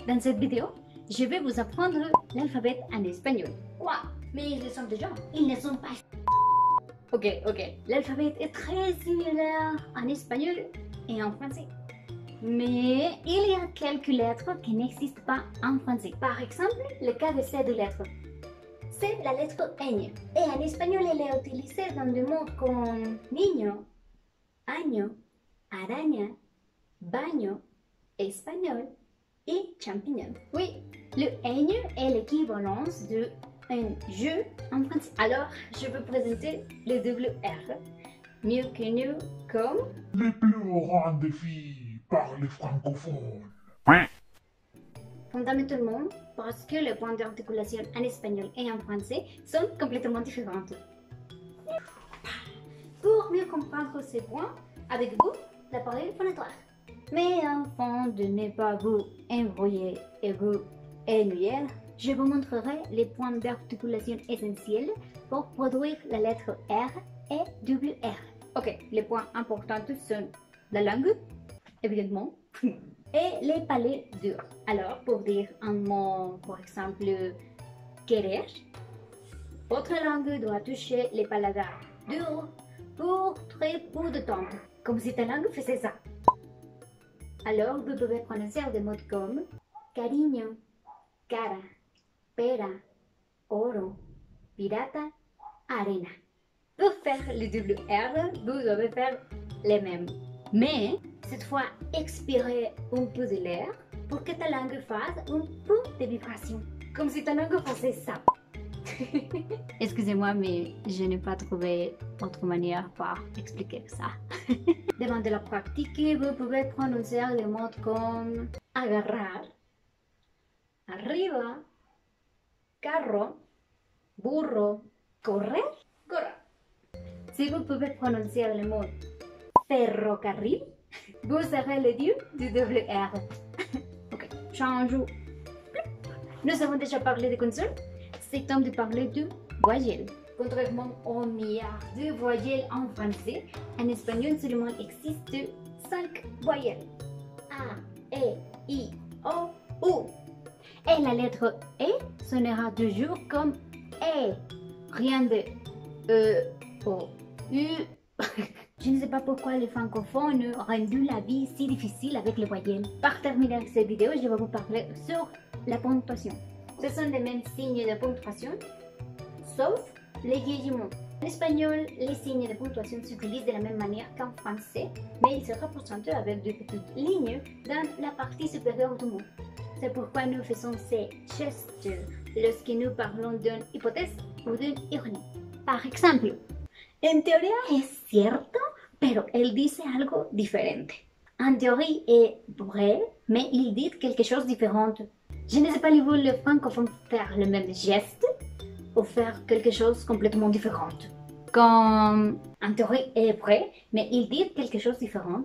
Dans cette vidéo, je vais vous apprendre l'alphabet en espagnol. Quoi? Mais ils le sont déjà. Ils ne sont pas... Ok. L'alphabet est très similaire en espagnol et en français. Mais il y a quelques lettres qui n'existent pas en français. Par exemple, le cas de ces deux lettres. C'est la lettre ñ. Et en espagnol, elle est utilisée dans des mots comme niño, año, araña, baño, espagnol et champignon. Oui, le ñ est l'équivalence de un jeu en français. Alors, je vais présenter le double R, mieux connu comme les plus grands défis par les francophones. fondamentalement parce que les points d'articulation en espagnol et en français sont complètement différents. Pour mieux comprendre ces points, avec vous, l'appareil phonatoire. Mais afin de ne pas vous embrouiller et vous ennuyer, je vous montrerai les points d'articulation essentiels pour produire la lettre R et double R. Ok, les points importants sont la langue, évidemment, et les palais durs. Alors, pour dire un mot, par exemple, querer, votre langue doit toucher les paladars durs pour très peu de temps, comme si ta langue faisait ça. Alors, vous pouvez prononcer des mots comme cariño, cara, pera, oro, pirata, arena. Pour faire le double R, vous devez faire les mêmes. Mais, cette fois, expirez un peu de l'air pour que ta langue fasse un peu de vibration. Comme si ta langue faisait ça. Excusez-moi, mais je n'ai pas trouvé autre manière pour expliquer ça. Devant de la pratique, vous pouvez prononcer des mots comme agarrar, arriba, carro, burro, correr, correr. Si vous pouvez prononcer le mot ferrocarril, vous serez le dieu du double R. Ok, changeons. Nous avons déjà parlé de consonnes. C'est temps de parler de voyelles. Contrairement aux milliards de voyelles en français, en espagnol seulement existe 5 voyelles. A, E, I, O, U. Et la lettre E sonnera toujours comme E. Rien de E, O, U. Je ne sais pas pourquoi les francophones ont rendu la vie si difficile avec les voyelles. Pour terminer cette vidéo, je vais vous parler sur la ponctuation. Ce sont les mêmes signes de ponctuation, sauf les guillemets. En espagnol, les signes de ponctuation s'utilisent de la même manière qu'en français, mais ils se représentent avec de petites lignes dans la partie supérieure du mot. C'est pourquoi nous faisons ces gestes lorsque nous parlons d'une hypothèse ou d'une ironie. Par exemple, en teoría es cierto, pero él dice algo diferente. En théorie est vrai, mais il dit quelque chose de différent. Je ne sais pas si vous, les francophones, faire le même geste ou faire quelque chose complètement différent. Comme en théorie est vrai, mais il dit quelque chose de différent.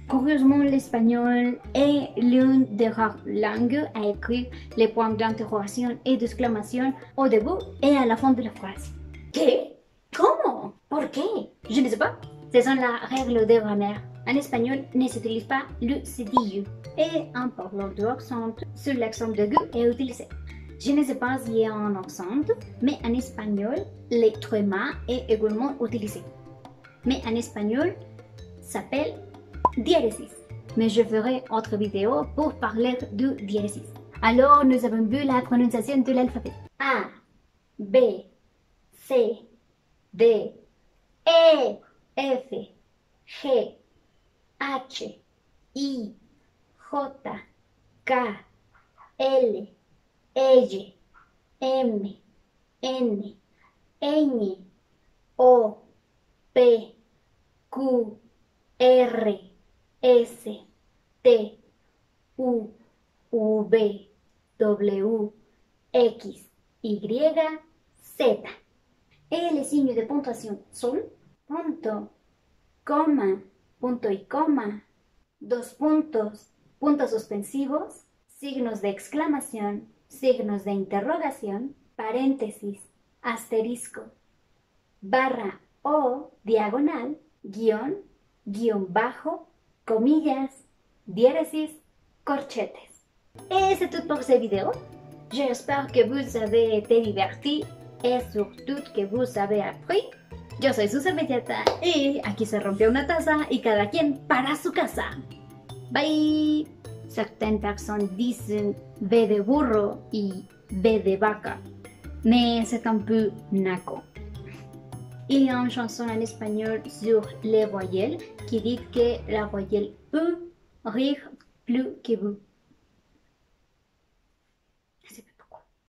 Curieusement, l'espagnol est l'une des rares langues à écrire les points d'interrogation et d'exclamation au début et à la fin de la phrase. ¿Qué? ¿Cómo? ¿Por qué? Je ne sais pas. Ce sont la règle de grammaire. En espagnol, ne s'utilise pas le cedillo. Et en parlant de accent, seul l'accent aigu est utilisé. Je ne sais pas s'il y a un accent, mais en espagnol, le tréma est également utilisé. Mais en espagnol, ça s'appelle diéresis. Mais je ferai autre vidéo pour parler de diéresis. Alors, nous avons vu la prononciation de l'alphabet. A, B, C, D, E, F, G, H, I, J, K, L, L, M, N, Ñ, O, P, Q, R, S, T, U, V, W, X, Y, Z. Et les signes de ponctuation sont punto, coma, punto y coma, dos puntos, puntos suspensivos, signos de exclamación, signos de interrogación, paréntesis, asterisco, barra o diagonal, guión, guión bajo, comillas, diéresis, corchetes. Et c'est tout pour cette vidéo. J'espère que vous avez été divertis et surtout que vous avez appris. Yo soy su servilleta y aquí se rompió una taza y cada quien para su casa. Bye. Certaines personnes disent V de burro y V de vaca, mais c'est un peu naco. Il y a une chanson en espagnol sur les voyelles qui dit que la voyelle E rire plus que vous.